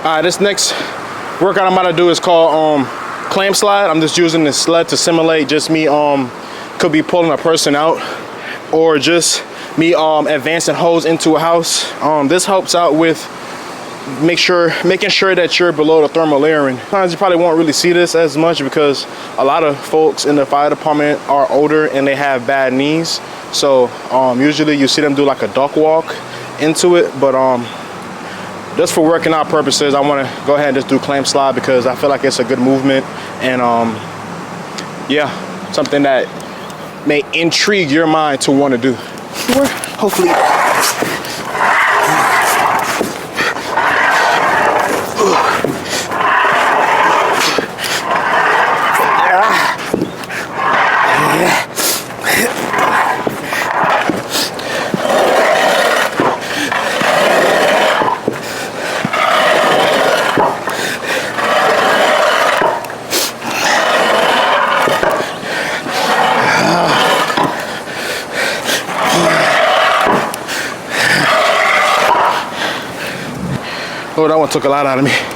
Alright, this next workout I'm about to do is called clam slide. I'm just using this sled to simulate just me could be pulling a person out, or just me advancing hose into a house. This helps out with making sure that you're below the thermal layering. Sometimes you probably won't really see this as much because a lot of folks in the fire department are older and they have bad knees. So usually you see them do like a duck walk into it, but just for working out purposes, I want to go ahead and just do clam slide because I feel like it's a good movement, and yeah, something that may intrigue your mind to want to do. Hopefully. Oh, that one took a lot out of me.